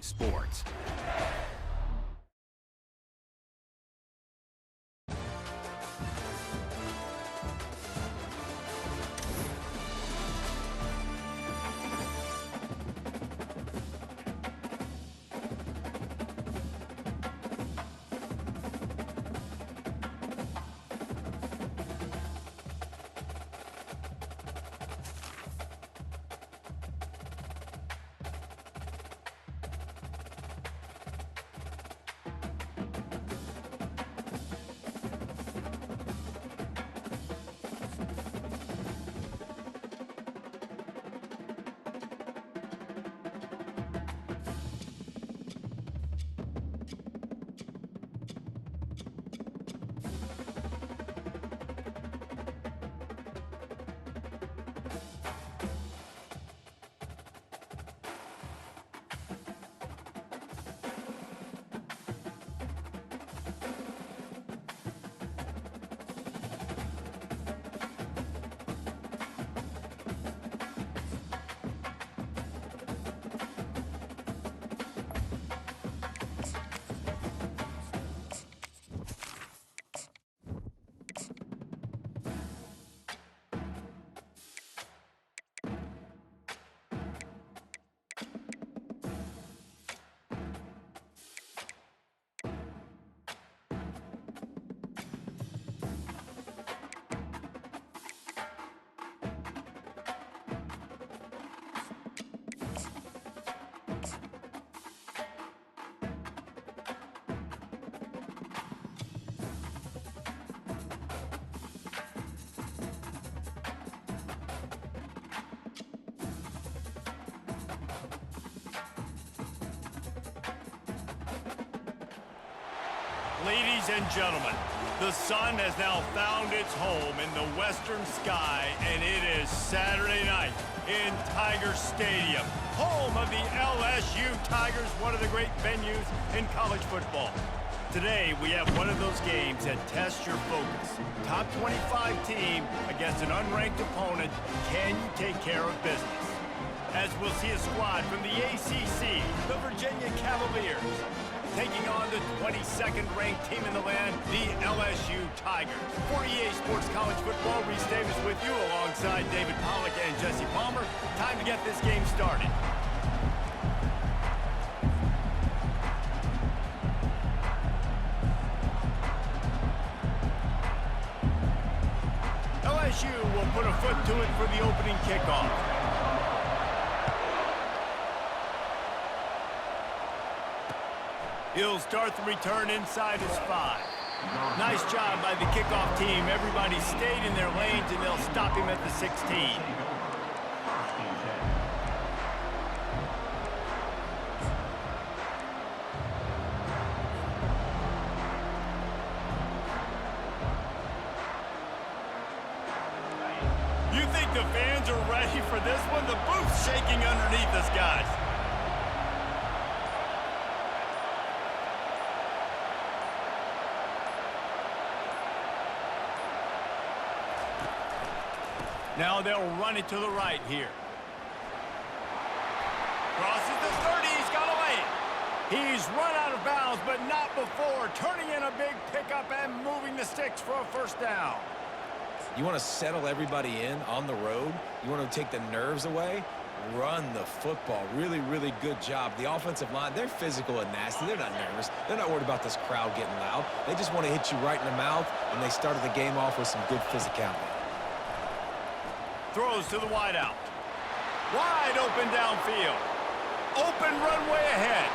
Sports. Ladies and gentlemen, the sun has now found its home in the western sky, and it is Saturday night in Tiger Stadium, home of the LSU Tigers, one of the great venues in college football. Today, we have one of those games that tests your focus. Top 25 team against an unranked opponent. Can you take care of business? As we'll see a squad from the ACC, the Virginia Cavaliers, taking on the 22nd ranked team in the land, the LSU Tigers. For EA Sports College Football, Reese Davis with you alongside David Pollack and Jesse Palmer. Time to get this game started. LSU will put a foot to it for the opening kickoff. He'll start the return inside his 5. Nice job by the kickoff team. Everybody stayed in their lanes, and they'll stop him at the 16. You think the fans are ready for this one? The booth's shaking underneath us, guys. Now they'll run it to the right here. Crosses the 30, he's got away. He's run out of bounds, but not before turning in a big pickup and moving the sticks for a first down. You want to settle everybody in on the road? You want to take the nerves away? Run the football. Really, really good job. The offensive line, they're physical and nasty. They're not nervous. They're not worried about this crowd getting loud. They just want to hit you right in the mouth, and they started the game off with some good physicality. Throws to the wideout. Wide open downfield. Open runway ahead.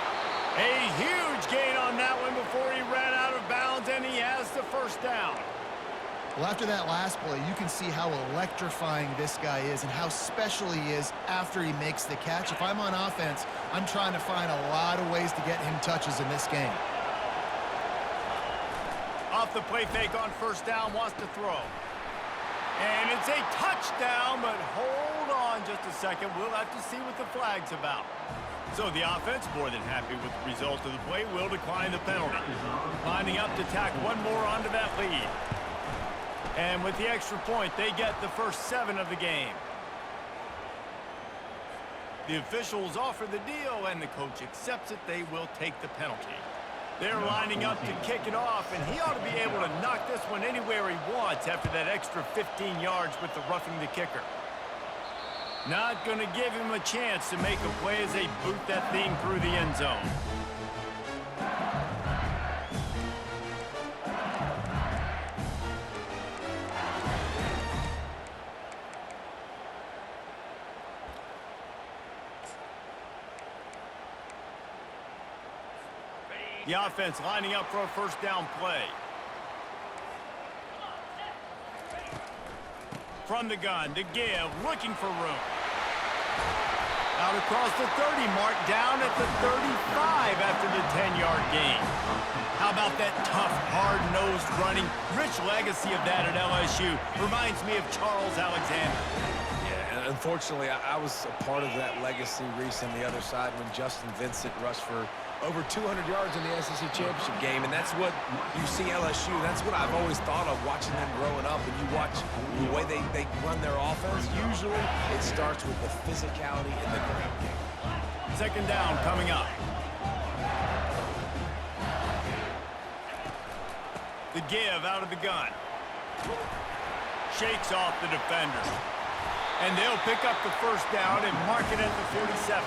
A huge gain on that one before he ran out of bounds, and he has the first down. Well, after that last play, you can see how electrifying this guy is and how special he is after he makes the catch. If I'm on offense, I'm trying to find a lot of ways to get him touches in this game. Off the play fake on first down, wants to throw. And it's a touchdown, but hold on just a second. We'll have to see what the flag's about. So the offense, more than happy with the result of the play, will decline the penalty. Lining up to tack one more onto that lead. And with the extra point, they get the first 7 of the game. The officials offer the deal, and the coach accepts it. They will take the penalty. They're lining up to kick it off, and he ought to be able to knock this one anywhere he wants after that extra 15 yards with the roughing the kicker. Not going to give him a chance to make a play as they boot that thing through the end zone. The offense lining up for a first down play. From the gun to give, looking for room. Out across the 30 mark, down at the 35 after the 10-yard gain. How about that tough, hard-nosed running? Rich legacy of that at LSU. Reminds me of Charles Alexander. Yeah, and unfortunately, I was a part of that legacy, Reese, on the other side when Justin Vincent rushed for over 200 yards in the SEC Championship game, and that's what you see LSU. That's what I've always thought of watching them growing up, and you watch the way they run their offense. Usually, it starts with the physicality in the ground game. Second down coming up. The give out of the gun. Shakes off the defender. And they'll pick up the first down and mark it at the 47.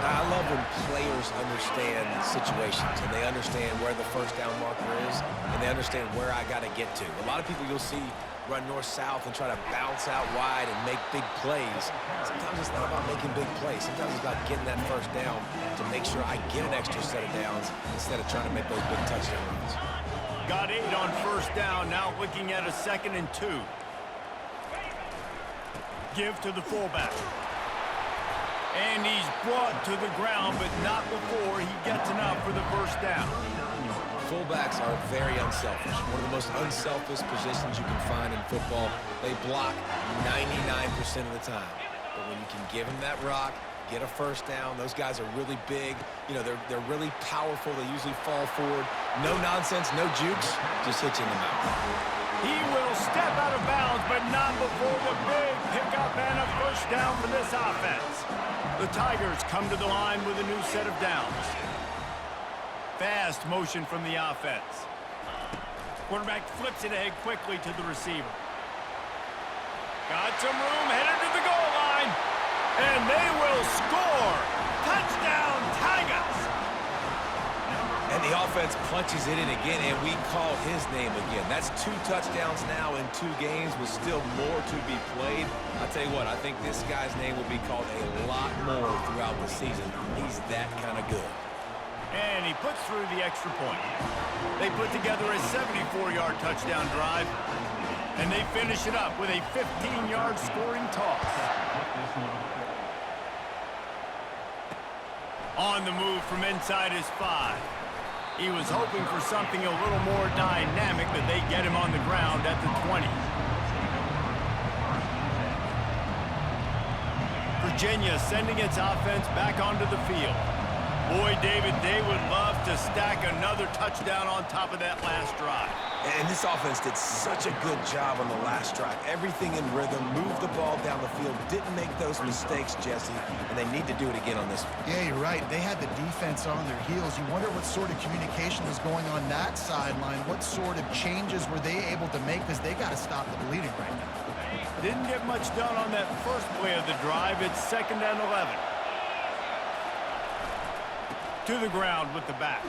I love when players understand situations and they understand where the first down marker is and they understand where I got to get to. A lot of people you'll see run north-south and try to bounce out wide and make big plays. Sometimes it's not about making big plays. Sometimes it's about getting that first down to make sure I get an extra set of downs instead of trying to make those big touchdown runs. Got 8 on first down, now looking at a 2nd and 2. Give to the fullback. And he's brought to the ground, but not before he gets enough for the first down. Fullbacks are very unselfish. One of the most unselfish positions you can find in football. They block 99% of the time. But when you can give them that rock, get a first down, those guys are really big. You know, they're really powerful. They usually fall forward. No nonsense, no jukes, just hit you in the mouth. He will step out of bounds, but not before the big pickup and a first down for this offense. The Tigers come to the line with a new set of downs. Fast motion from the offense. Quarterback flips it ahead quickly to the receiver. Got some room, headed to the goal line. And they will score. Touchdown, Tigers. And the offense punches it in again, and we call his name again. That's 2 touchdowns now in 2 games with still more to be played. I'll tell you what, I think this guy's name will be called a lot more throughout the season. He's that kind of good. And he puts through the extra point. They put together a 74-yard touchdown drive, and they finish it up with a 15-yard scoring toss. On the move from inside his 5. He was hoping for something a little more dynamic, but they get him on the ground at the 20. Virginia sending its offense back onto the field. Boy, David, they would love to stack another touchdown on top of that last drive. And this offense did such a good job on the last drive. Everything in rhythm, moved the ball down the field, didn't make those mistakes, Jesse, and they need to do it again on this one. Yeah, you're right. They had the defense on their heels. You wonder what sort of communication was going on that sideline. What sort of changes were they able to make, because they got to stop the bleeding right now. Didn't get much done on that first play of the drive. It's 2nd and 11. To the ground with the back.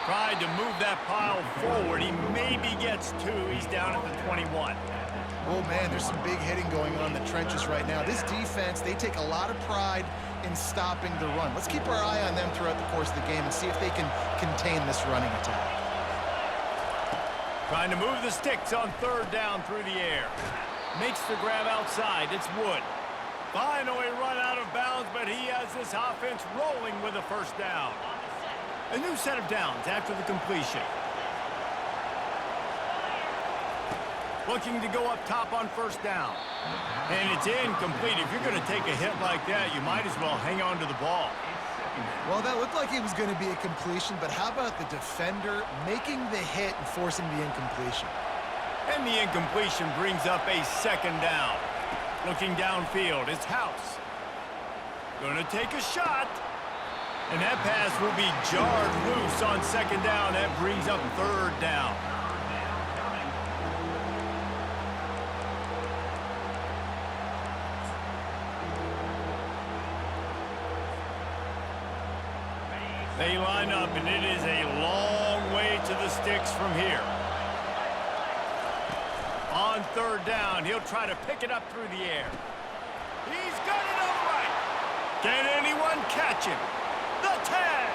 Tried to move that pile forward. He maybe gets 2. He's down at the 21. Oh, man, there's some big hitting going on in the trenches right now. This defense, they take a lot of pride in stopping the run. Let's keep our eye on them throughout the course of the game and see if they can contain this running attack. Trying to move the sticks on 3rd down through the air. Makes the grab outside. It's Wood. Finally run out of bounds, but he has this offense rolling with a first down. A new set of downs after the completion. Looking to go up top on first down. And it's incomplete. If you're going to take a hit like that, you might as well hang on to the ball. Well, that looked like it was going to be a completion, but how about the defender making the hit and forcing the incompletion? And the incompletion brings up a 2nd down. Looking downfield, it's House. Gonna take a shot. And that pass will be jarred loose on second down. That brings up third down. They line up, and it is a long way to the sticks from here. On third down, he'll try to pick it up through the air. He's got it on the right. Can anyone catch him? The tag.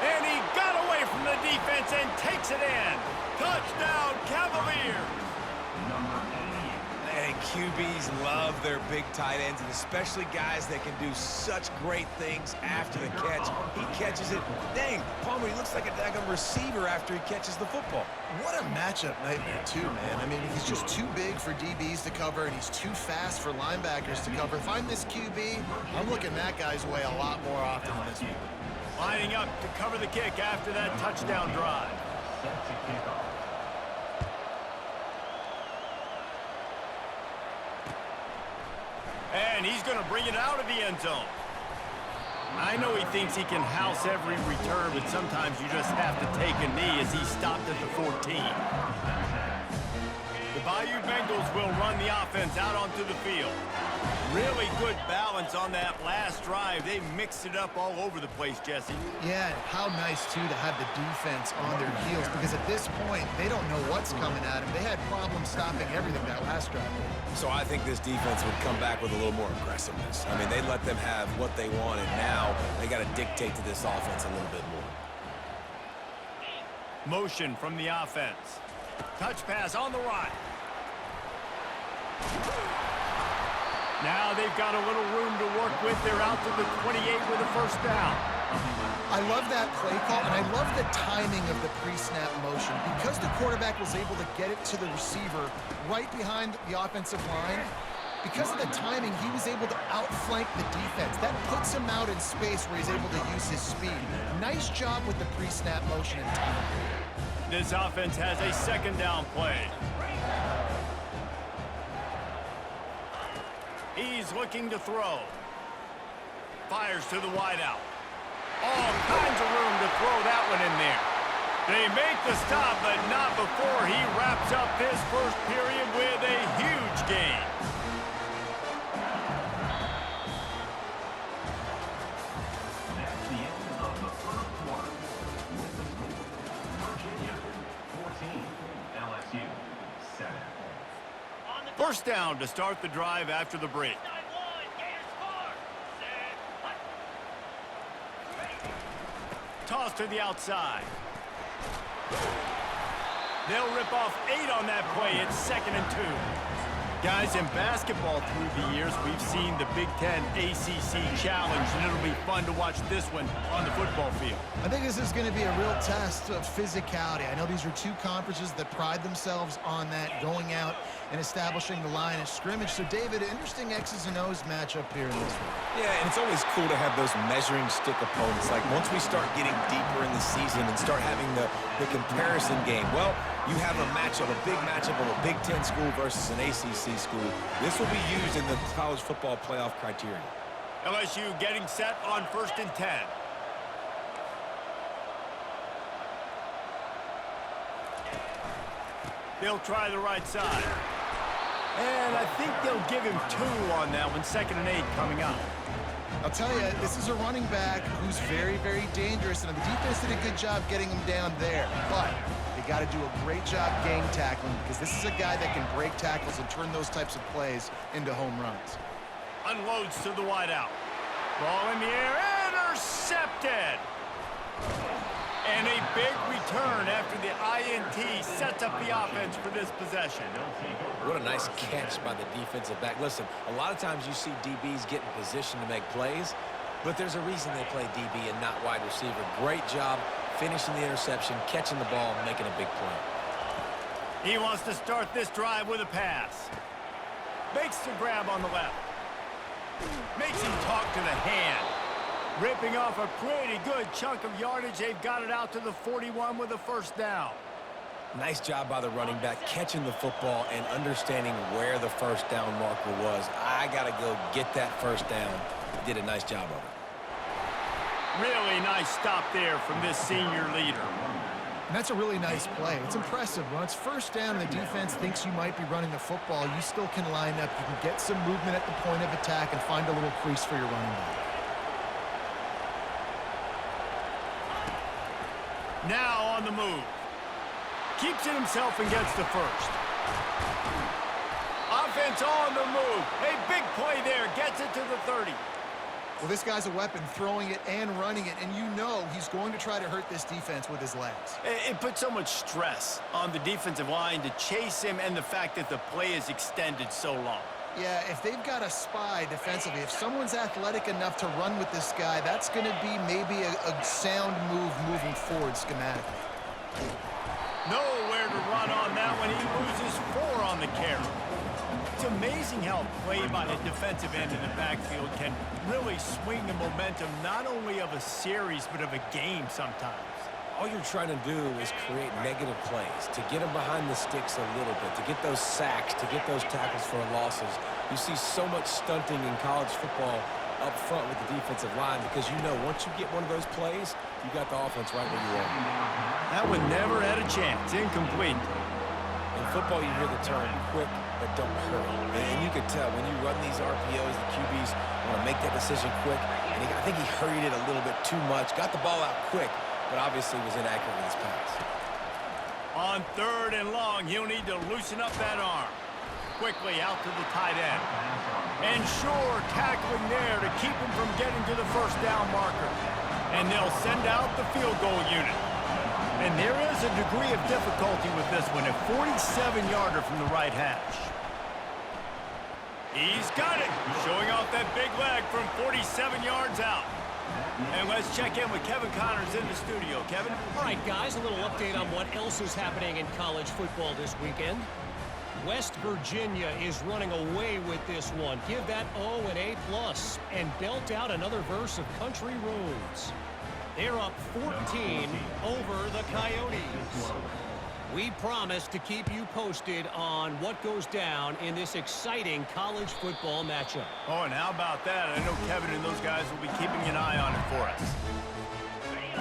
And he got away from the defense and takes it in. Touchdown, Cavaliers. And QBs love their big tight ends, and especially guys that can do such great things after the catch. He catches it. Dang, Palmer, he looks like a daggone receiver after he catches the football. What a matchup nightmare, too, man. I mean, he's just too big for DBs to cover, and he's too fast for linebackers to cover. If I'm this QB, I'm looking that guy's way a lot more often than this one. Lining up to cover the kick after that touchdown drive. And he's going to bring it out of the end zone. I know he thinks he can house every return, but sometimes you just have to take a knee as he stopped at the 14. The Bayou Bengals will run the offense out onto the field. Really good balance on that last drive. They mixed it up all over the place, Jesse. Yeah, how nice, too, to have the defense on their heels, because at this point, they don't know what's coming at them. They had problems stopping everything that last drive. So I think this defense would come back with a little more aggressiveness. I mean, they let them have what they wanted. Now they got to dictate to this offense a little bit more. Motion from the offense. Touch pass on the right. Now they've got a little room to work with. They're out to the 28 with a first down. I love that play call, and I love the timing of the pre-snap motion. Because the quarterback was able to get it to the receiver right behind the offensive line, because of the timing, he was able to outflank the defense. That puts him out in space where he's able to use his speed. Nice job with the pre-snap motion and timing. This offense has a second down play. He's looking to throw. Fires to the wideout. All kinds of room to throw that one in there. They make the stop, but not before he wraps up this first period with a huge gain. That's the end of the first quarter. Virginia 14, LSU 7. First down to start the drive after the break. Toss to the outside. They'll rip off 8 on that play. It's 2nd and 2. Guys, in basketball through the years, we've seen the Big Ten ACC Challenge, and it'll be fun to watch this one on the football field. I think this is going to be a real test of physicality. I know these are two conferences that pride themselves on that, going out and establishing the line of scrimmage. So, David, interesting X's and O's matchup here in this one. Yeah, and it's always cool to have those measuring stick opponents. Like, once we start getting deeper in the season and start having the comparison game, well, you have a matchup, a big matchup of a Big Ten school versus an ACC school. This will be used in the college football playoff criteria. LSU getting set on 1st and 10. They'll try the right side. And I think they'll give him 2 on that one. 2nd and 8 coming up. I'll tell you, this is a running back who's very, very dangerous, and the defense did a good job getting him down there. But they got to do a great job game tackling, because this is a guy that can break tackles and turn those types of plays into home runs. Unloads to the wideout. Ball in the air, intercepted. And a big return after the INT sets up the offense for this possession. What a nice catch by the defensive back. Listen, a lot of times you see DBs get in position to make plays, but there's a reason they play DB and not wide receiver. Great job finishing the interception, catching the ball, and making a big play. He wants to start this drive with a pass. Makes the grab on the left. Makes him talk to the hand. Ripping off a pretty good chunk of yardage. They've got it out to the 41 with a first down. Nice job by the running back, catching the football and understanding where the first down marker was. I got to go get that first down. He did a nice job of it. Really nice stop there from this senior leader. And that's a really nice play. It's impressive. When it's first down and the defense thinks you might be running the football, you still can line up. You can get some movement at the point of attack and find a little crease for your running back. Now on the move. Keeps it himself and gets the first. Offense on the move. A big play there. Gets it to the 30. Well, this guy's a weapon, throwing it and running it, and you know he's going to try to hurt this defense with his legs. It puts so much stress on the defensive line to chase him and the fact that the play is extended so long. Yeah, if they've got a spy defensively, if someone's athletic enough to run with this guy, that's going to be maybe a sound move moving forward schematically. Nowhere to run on that one. He loses 4 on the carry. It's amazing how play by a defensive end in the backfield can really swing the momentum not only of a series but of a game sometimes. All you're trying to do is create negative plays, to get them behind the sticks a little bit, to get those sacks, to get those tackles for losses. You see so much stunting in college football up front with the defensive line because you know once you get one of those plays, you got the offense right where you want. That one never had a chance. Incomplete. In football, you hear the term quick but don't hurry. And you could tell when you run these RPOs, the QBs want to make that decision quick. And I think he hurried it a little bit too much, got the ball out quick, but obviously was inaccurate in his pass. On 3rd and long, he'll need to loosen up that arm. Quickly out to the tight end. And Shore tackling there to keep him from getting to the first down marker. And they'll send out the field goal unit. And there is a degree of difficulty with this one, a 47-yarder from the right hash. He's got it, showing off that big leg from 47 yards out. And let's check in with Kevin Connors in the studio. Kevin? All right, guys, a little update on what else is happening in college football this weekend. West Virginia is running away with this one. Give that O an A+, and belt out another verse of country roads. They're up 14 over the Coyotes. We promise to keep you posted on what goes down in this exciting college football matchup. Oh, and how about that? I know Kevin and those guys will be keeping an eye on it for us.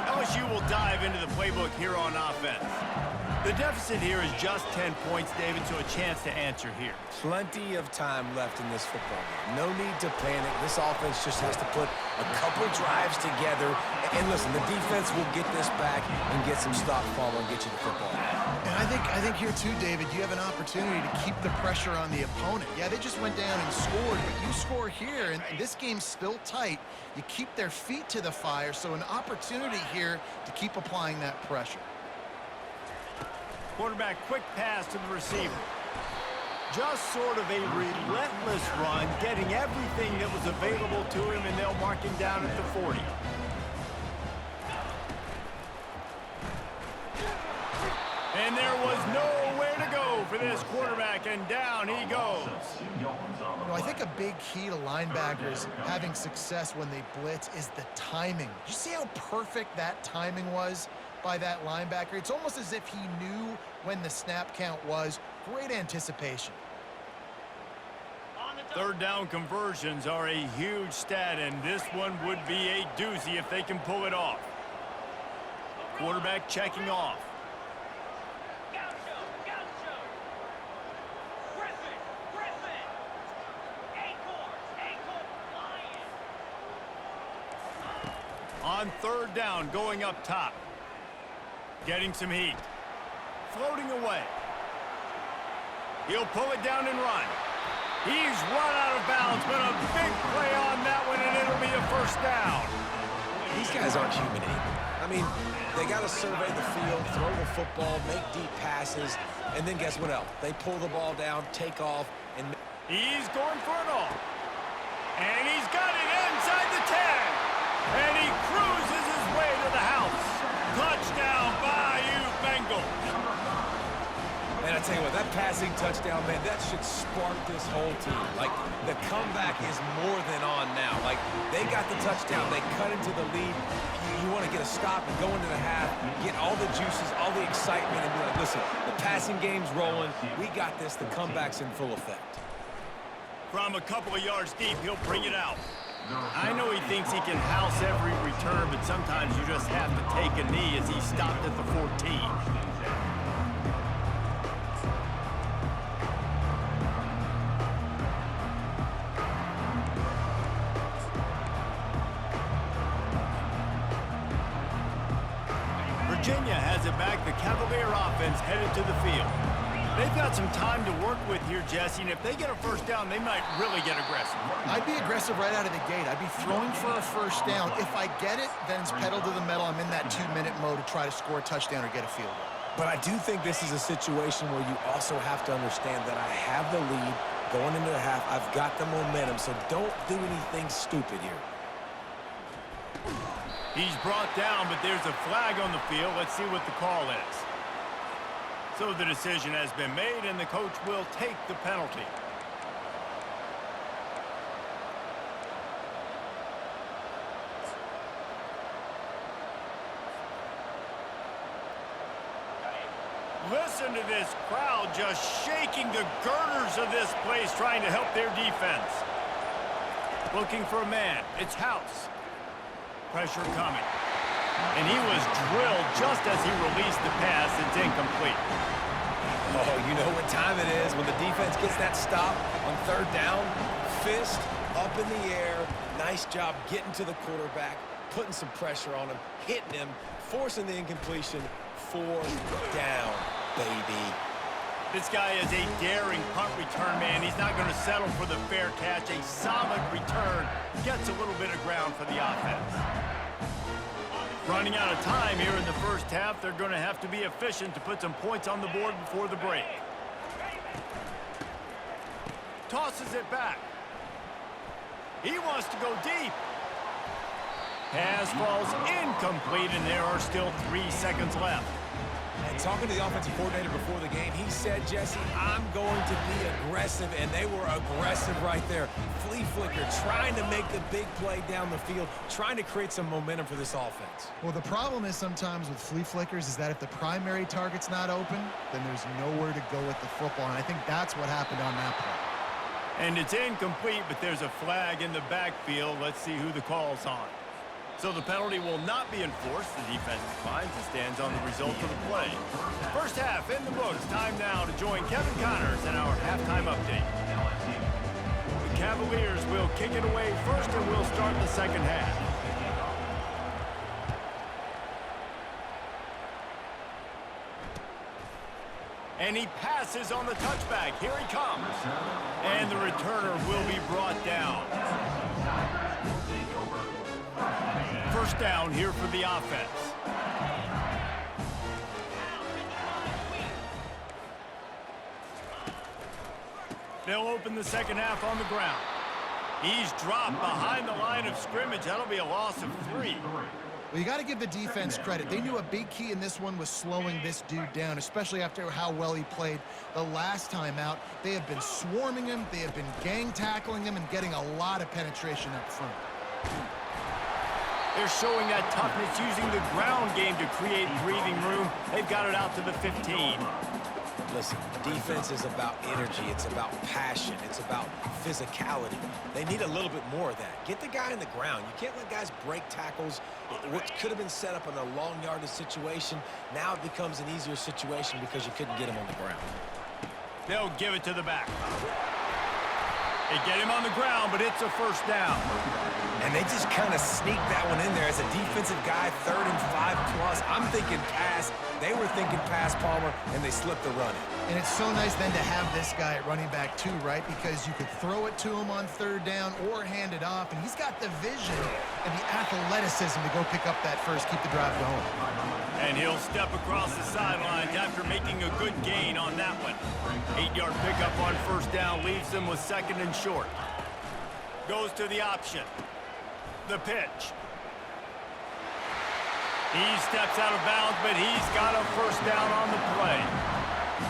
LSU will dive into the playbook here on offense. The deficit here is just 10 points, David, so a chance to answer here. Plenty of time left in this football game. No need to panic. This offense just has to put a couple drives together. And listen, the defense will get this back and get some stop follow and get you the football. And I think here too, David, you have an opportunity to keep the pressure on the opponent. Yeah, they just went down and scored, but you score here, and this game's still tight. You keep their feet to the fire, so an opportunity here to keep applying that pressure. Quarterback quick pass to the receiver. Just sort of a relentless run, getting everything that was available to him, and they'll mark him down at the 40. And there was nowhere to go for this quarterback, and down he goes. You know, I think a big key to linebackers having success when they blitz is the timing. You see how perfect that timing was by that linebacker? It's almost as if he knew when the snap count was. Great anticipation. 3rd down conversions are a huge stat, and this one would be a doozy if they can pull it off. Quarterback checking off. On 3rd down, going up top. Getting some heat. Floating away. He'll pull it down and run. He's run out of bounds, but a big play on that one, and it'll be a first down. These guys aren't human anymore. I mean, they got to survey the field, throw the football, make deep passes, and then guess what else? They pull the ball down, take off, and... He's going for it all. And he's got it inside the 10. And he cruises his way to the house. Touchdown, Bayou Bengals. Man, I tell you what, that pass amazing touchdown, man. That should spark this whole team. Like, the comeback is more than on now. Like, they got the touchdown. They cut into the lead. You want to get a stop and go into the half, get all the juices, all the excitement, and be like, listen, the passing game's rolling. We got this. The comeback's in full effect. From a couple of yards deep, he'll bring it out. I know he thinks he can house every return, but sometimes you just have to take a knee as he stopped at the 14. Virginia has it back. The Cavalier offense headed to the field. They've got some time to work with here, Jesse, and if they get a first down, they might really get aggressive. I'd be aggressive right out of the gate. I'd be throwing for a first down. If I get it, then it's pedal to the metal. I'm in that 2-minute mode to try to score a touchdown or get a field goal. But I do think this is a situation where you also have to understand that I have the lead going into the half. I've got the momentum, so don't do anything stupid here. He's brought down, but there's a flag on the field. Let's see what the call is. So the decision has been made, and the coach will take the penalty. Listen to this crowd just shaking the girders of this place, trying to help their defense. Looking for a man. It's House. Pressure coming. And he was drilled just as he released the pass. It's incomplete. Oh, you know what time it is when the defense gets that stop on third down. Fist up in the air. Nice job getting to the quarterback, putting some pressure on him, hitting him, forcing the incompletion. Fourth down, baby. This guy is a daring punt return man. He's not going to settle for the fair catch. A solid return gets a little bit of ground for the offense. Running out of time here in the first half. They're going to have to be efficient to put some points on the board before the break. Tosses it back. He wants to go deep. Pass falls incomplete, and there are still 3 seconds left. And talking to the offensive coordinator before the game, he said, Jesse, I'm going to be aggressive, and they were aggressive right there. Flea flicker, trying to make the big play down the field, trying to create some momentum for this offense. Well, the problem is sometimes with flea flickers is that if the primary target's not open, then there's nowhere to go with the football, and I think that's what happened on that play. And it's incomplete, but there's a flag in the backfield. Let's see who the call's on. So the penalty will not be enforced. The defense declines and stands on the result of the play. First half in the books. Time now to join Kevin Connors in our halftime update. The Cavaliers will kick it away first, and we'll start the second half. And he passes on the touchback. Here he comes. And the returner will be brought down. First down here for the offense. They'll open the second half on the ground. He's dropped behind the line of scrimmage. That'll be a loss of 3. Well, you got to give the defense credit. They knew a big key in this one was slowing this dude down, especially after how well he played the last time out. They have been swarming him. They have been gang tackling him and getting a lot of penetration up front. They're showing that toughness, using the ground game to create breathing room. They've got it out to the 15. Listen, defense is about energy. It's about passion. It's about physicality. They need a little bit more of that. Get the guy in the ground. You can't let guys break tackles. What could have been set up in a long yardage situation, now it becomes an easier situation because you couldn't get him on the ground. They'll give it to the back. They get him on the ground, but it's a first down. And they just kind of sneak that one in there as a defensive guy, 3rd and 5+. I'm thinking pass. They were thinking pass, Palmer, and they slipped the run in. And it's so nice then to have this guy at running back too, right? Because you could throw it to him on 3rd down or hand it off, and he's got the vision and the athleticism to go pick up that first, keep the drive going. And he'll step across the sidelines after making a good gain on that one. 8-yard pickup on first down leaves them with 2nd and short. Goes to the option. The pitch. He steps out of bounds, but he's got a first down on the play.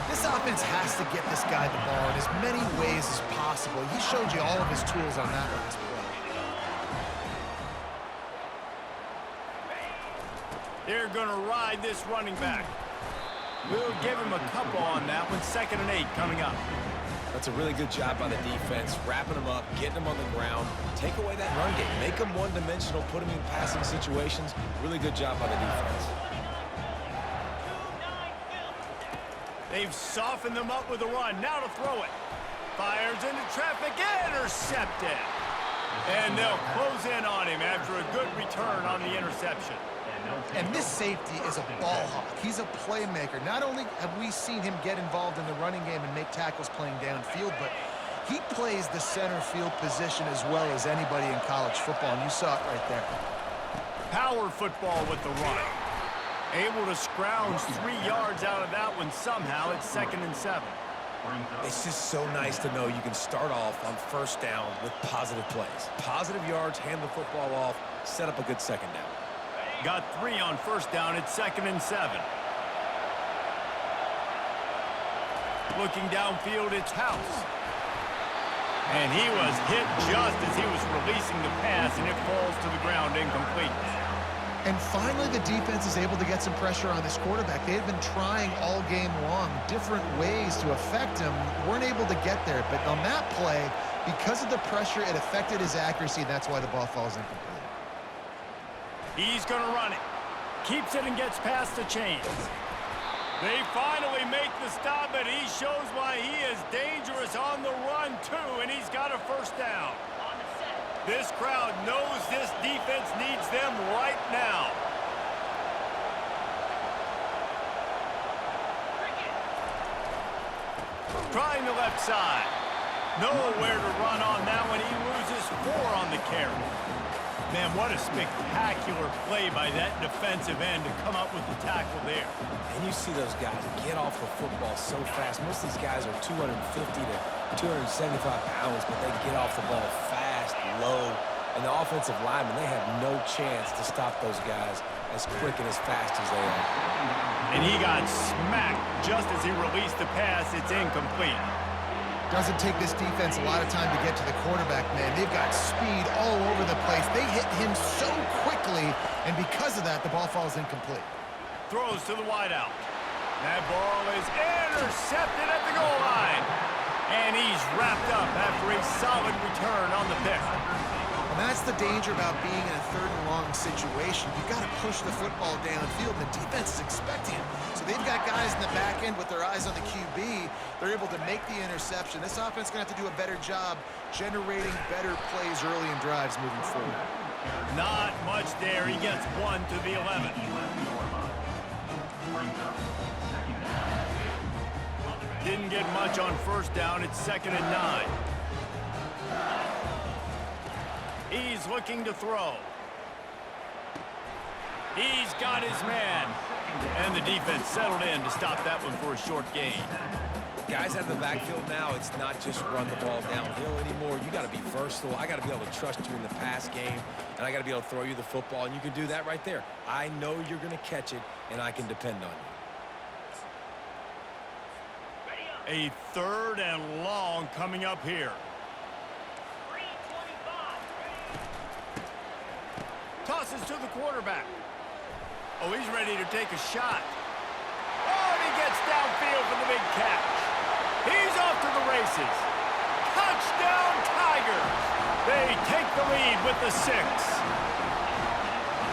This offense has to get this guy the ball in as many ways as possible. He showed you all of his tools on that last play. They're going to ride this running back. We'll give him a couple on that one. 2nd and 8 coming up. That's a really good job by the defense, wrapping them up, getting them on the ground. Take away that run game. Make them one-dimensional, put them in passing situations. Really good job by the defense. They've softened them up with a run. Now to throw it. Fires into traffic. Intercepted. And they'll close in on him after a good return on the interception. And this safety is a ball hawk. He's a playmaker. Not only have we seen him get involved in the running game and make tackles playing downfield, but he plays the center field position as well as anybody in college football, and you saw it right there. Power football with the run. Able to scrounge 3 yards out of that one somehow. It's 2nd and 7. It's just so nice to know you can start off on 1st down with positive plays. Positive yards, hand the football off, set up a good 2nd down. Got 3 on 1st down. It's 2nd and 7. Looking downfield, it's House. And he was hit just as he was releasing the pass, and it falls to the ground incomplete. And finally, the defense is able to get some pressure on this quarterback. They had been trying all game long different ways to affect him. Weren't able to get there. But on that play, because of the pressure, it affected his accuracy, and that's why the ball falls incomplete. He's going to run it. Keeps it and gets past the chains. They finally make the stop, but he shows why he is dangerous on the run, too, and he's got a 1st down. This crowd knows this defense needs them right now. Trying the left side. Nowhere to run on that one. He loses 4 on the carry. Man, what a spectacular play by that defensive end to come up with the tackle there. And you see those guys get off the football so fast. Most of these guys are 250 to 275 pounds, but they get off the ball fast, low. And the offensive linemen, they have no chance to stop those guys as quick and as fast as they are. And he got smacked just as he released the pass. It's incomplete. Doesn't take this defense a lot of time to get to the quarterback, man. They've got speed all over the place. They hit him so quickly, and because of that, the ball falls incomplete. Throws to the wideout. That ball is intercepted at the goal line. And he's wrapped up after a solid return on the pick. And that's the danger about being in a 3rd and long situation. You've got to push the football downfield. The defense is expecting it. So they've got guys in the back end with their eyes on the QB. They're able to make the interception. This offense is going to have to do a better job generating better plays early in drives moving forward. Not much there. He gets 1 to the 11. Didn't get much on 1st down. It's 2nd and 9. He's looking to throw. He's got his man. And the defense settled in to stop that one for a short gain. Guys out of the backfield now, it's not just run the ball downhill anymore. You got to be versatile. I got to be able to trust you in the pass game, and I got to be able to throw you the football, and you can do that right there. I know you're going to catch it, and I can depend on you. A 3rd and long coming up here. Tosses to the quarterback. Oh, he's ready to take a shot. Oh, and he gets downfield for the big catch. He's off to the races. Touchdown, Tigers. They take the lead with the 6.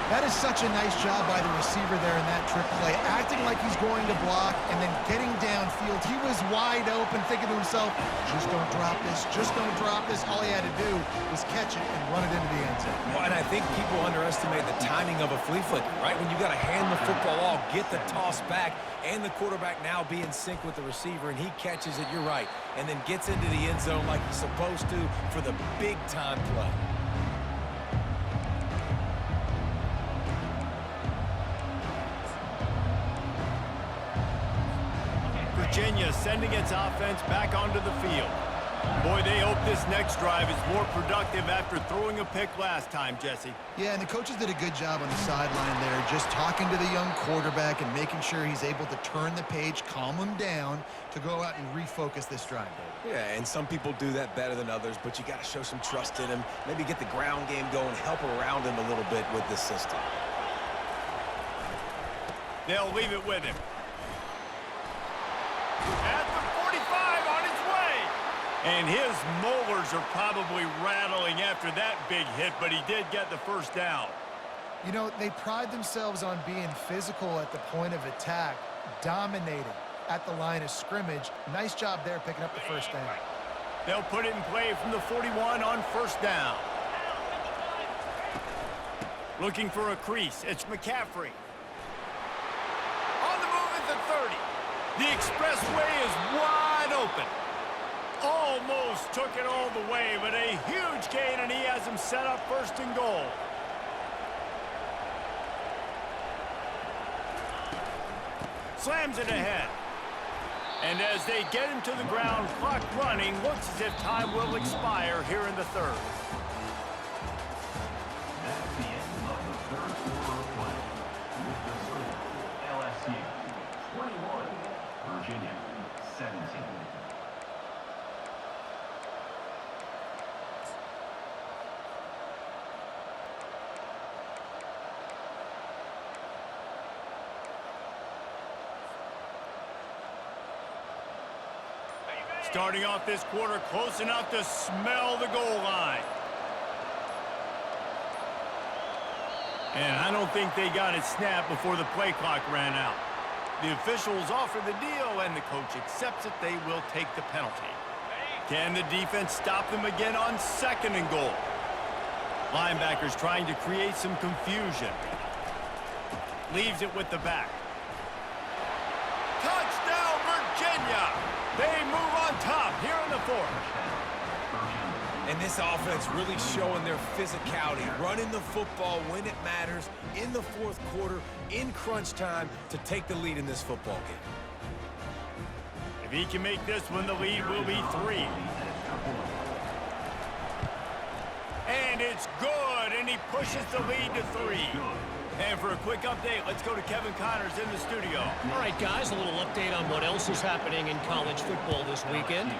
That is such a nice job by the receiver there in that trick play, acting like he's going to block and then getting downfield. He was wide open, thinking to himself, just don't drop this, just don't drop this. All he had to do was catch it and run it into the end zone. Well, and I think people underestimate the timing of a flea flicker, right? When you got to hand the football off, get the toss back, and the quarterback now be in sync with the receiver, and he catches it, you're right, and then gets into the end zone like he's supposed to for the big-time play. Virginia sending its offense back onto the field. Boy, they hope this next drive is more productive after throwing a pick last time, Jesse. Yeah, and the coaches did a good job on the sideline there, just talking to the young quarterback and making sure he's able to turn the page, calm him down to go out and refocus this drive. Yeah, and some people do that better than others, but you got to show some trust in him. Maybe get the ground game going, help around him a little bit with this system. They'll leave it with him. At the 45 on his way. And his molars are probably rattling after that big hit, but he did get the first down. You know, they pride themselves on being physical at the point of attack, dominating at the line of scrimmage. Nice job there picking up the first down. They'll put it in play from the 41 on first down. Looking for a crease. It's McCaffrey. On the move at the 30. The expressway is wide open. Almost took it all the way, but a huge gain, and he has him set up first and goal. Slams it ahead. And as they get him to the ground, clock running, looks as if time will expire here in the third. That's the end of the third quarter of play. With the score, LSU 21, Virginia 17. Starting off this quarter close enough to smell the goal line. And I don't think they got it snapped before the play clock ran out. The officials offer the deal, and the coach accepts it. They will take the penalty. Can the defense stop them again on second and goal? Linebackers trying to create some confusion. Leaves it with the back. Touchdown, Virginia! They move on top here in the fourth. And this offense really showing their physicality, running the football when it matters, in the fourth quarter, in crunch time, to take the lead in this football game. If he can make this one, the lead will be 3. And it's good, and he pushes the lead to 3. And for a quick update, let's go to Kevin Connors in the studio. All right, guys, a little update on what else is happening in college football this weekend.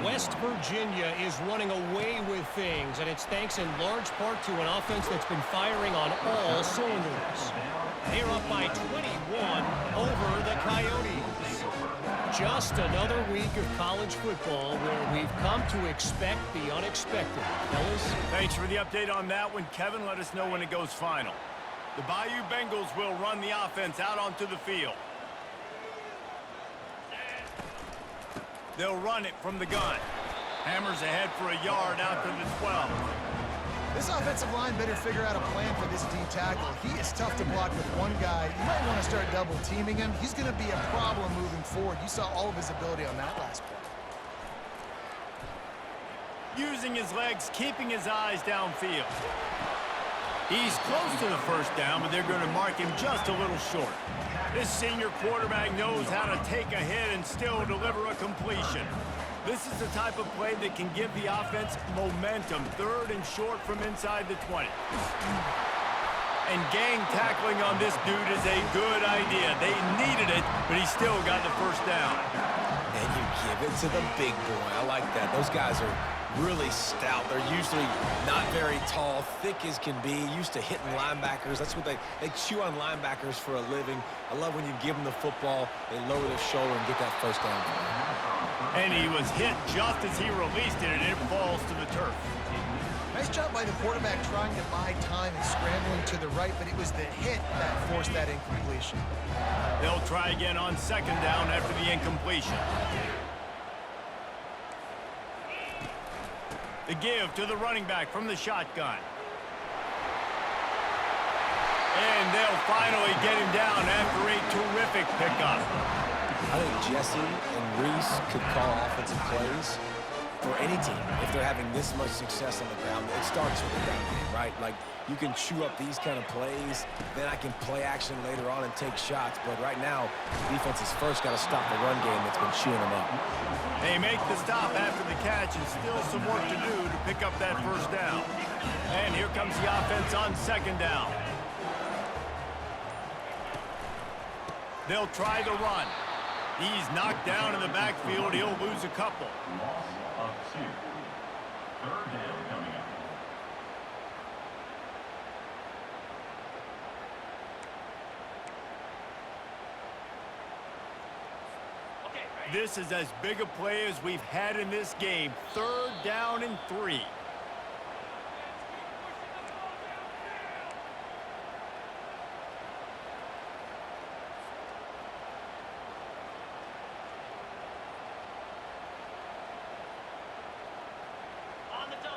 West Virginia is running away with things, and it's thanks in large part to an offense that's been firing on all cylinders. They're up by 21 over the Coyotes. Just another week of college football where we've come to expect the unexpected. Fellas? Thanks for the update on that one, Kevin. Let us know when it goes final. The Bayou Bengals will run the offense out onto the field. They'll run it from the gun. Hammers ahead for a yard out to the 12. This offensive line better figure out a plan for this D tackle. He is tough to block with one guy. You might want to start double teaming him. He's going to be a problem moving forward. You saw all of his ability on that last play. Using his legs, keeping his eyes downfield. He's close to the first down, but they're going to mark him just a little short. This senior quarterback knows how to take a hit and still deliver a completion. This is the type of play that can give the offense momentum. Third and short from inside the 20. And gang tackling on this dude is a good idea. They needed it, but he still got the first down. And you give it to the big boy. I like that. Those guys are really stout. They're usually not very tall, thick as can be, used to hitting linebackers. That's what they chew on linebackers for a living. I love when you give them the football, they lower their shoulder and get that first down. And he was hit just as he released it, and it falls to the turf. Nice job by the quarterback trying to buy time and scrambling to the right, but it was the hit that forced that incompletion. They'll try again on second down after the incompletion. The give to the running back from the shotgun. And they'll finally get him down after a terrific pickup. I think Jesse and Reese could call offensive plays. for any team, if they're having this much success on the ground, it starts with the ground game, right? Like, you can chew up these kind of plays, then I can play action later on and take shots. But right now, defense has first got to stop the run game that's been chewing them up. They make the stop after the catch, and still some work to do to pick up that first down. And here comes the offense on second down. They'll try the run. He's knocked down in the backfield. He'll lose a couple. Loss of 2. Third down coming up. This is as big a play as we've had in this game. Third down and 3.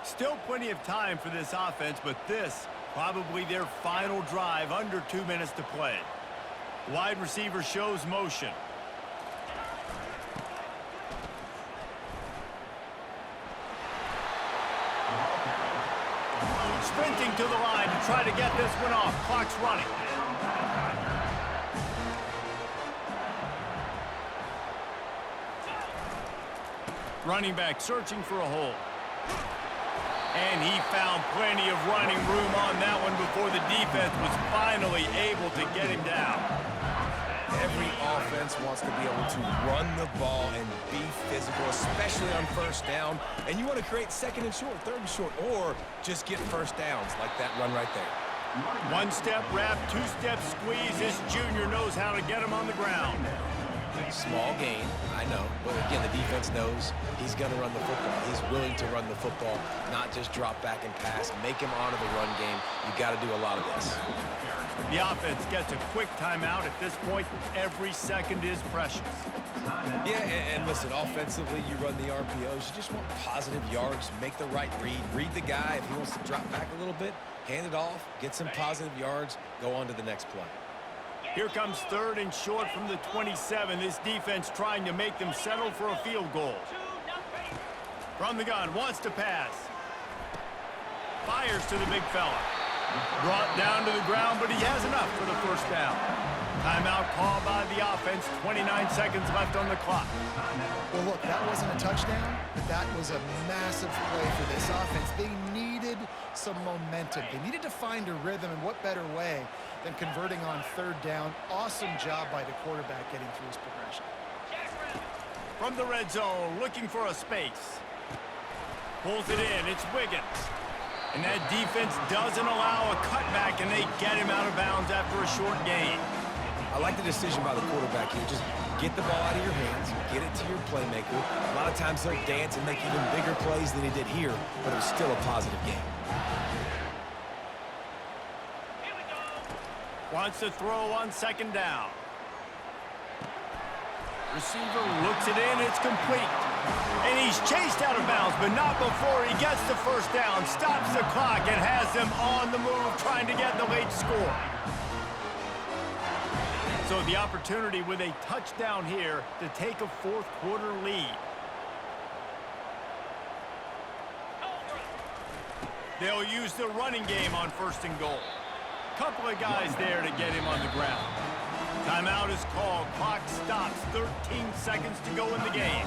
Still plenty of time for this offense, but this probably their final drive, under 2 minutes to play. Wide receiver shows motion. Sprinting to the line to try to get this one off. Clock's running. Running back searching for a hole. And he found plenty of running room on that one before the defense was finally able to get him down. Every offense wants to be able to run the ball and be physical, especially on first down. And you want to create second and short, third and short, or just get first downs like that run right there. One-step wrap, two-step squeeze. This junior knows how to get him on the ground. Small gain, I know. But again, the defense knows he's going to run the football. He's willing to run the football, not just drop back and pass. Make him honor the run game. You got to do a lot of this. The offense gets a quick timeout. At this point, every second is precious. Yeah, and listen, offensively, you run the RPOs. You just want positive yards. Make the right read. Read the guy. If he wants to drop back a little bit, hand it off, get some positive yards, go on to the next play. Here comes third and short from the 27. This defense trying to make them settle for a field goal. From the gun, wants to pass. Fires to the big fella. Brought down to the ground, but he has enough for the first down. Timeout called by the offense. 29 seconds left on the clock. Well, look, that wasn't a touchdown, but that was a massive play for this offense. They needed some momentum. They needed to find a rhythm, and what better way than converting on third down. Awesome job by the quarterback getting through his progression. From the red zone, looking for a space. Pulls it in. It's Wiggins. And that defense doesn't allow a cutback, and they get him out of bounds after a short gain. I like the decision by the quarterback here. Just get the ball out of your hands, get it to your playmaker. A lot of times he'll dance and make even bigger plays than he did here, but it was still a positive game. Wants to throw on second down. Receiver looks it in. It's complete. And he's chased out of bounds, but not before he gets the first down, stops the clock, and has them on the move trying to get the late score. So the opportunity with a touchdown here to take a fourth quarter lead. They'll use the running game on first and goal. Couple of guys there to get him on the ground. Timeout is called. Clock stops. 13 seconds to go in the game.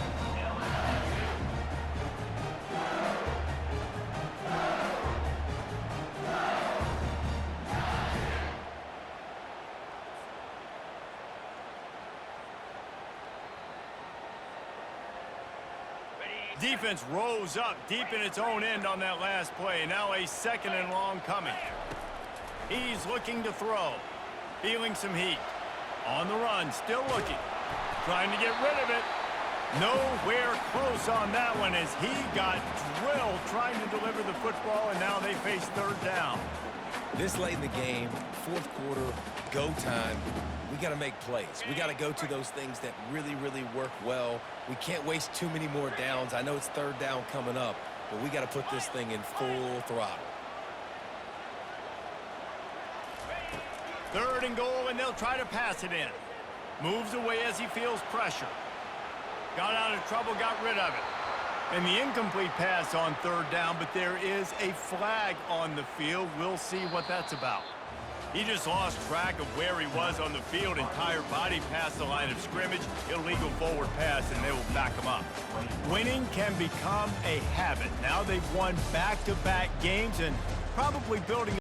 Defense rose up deep in its own end on that last play. Now a second and long coming. He's looking to throw. Feeling some heat. On the run, still looking. Trying to get rid of it. Nowhere close on that one as he got drilled trying to deliver the football, and now they face third down. This late in the game, fourth quarter, go time, we got to make plays. We got to go to those things that really, really work well. We can't waste too many more downs. I know it's third down coming up, but we got to put this thing in full throttle. Third and goal, and they'll try to pass it in. Moves away as he feels pressure. Got out of trouble, got rid of it. And the incomplete pass on third down, but there is a flag on the field. We'll see what that's about. He just lost track of where he was on the field. Entire body past the line of scrimmage. Illegal forward pass, and they will back him up. Winning can become a habit. Now they've won back-to-back games and probably building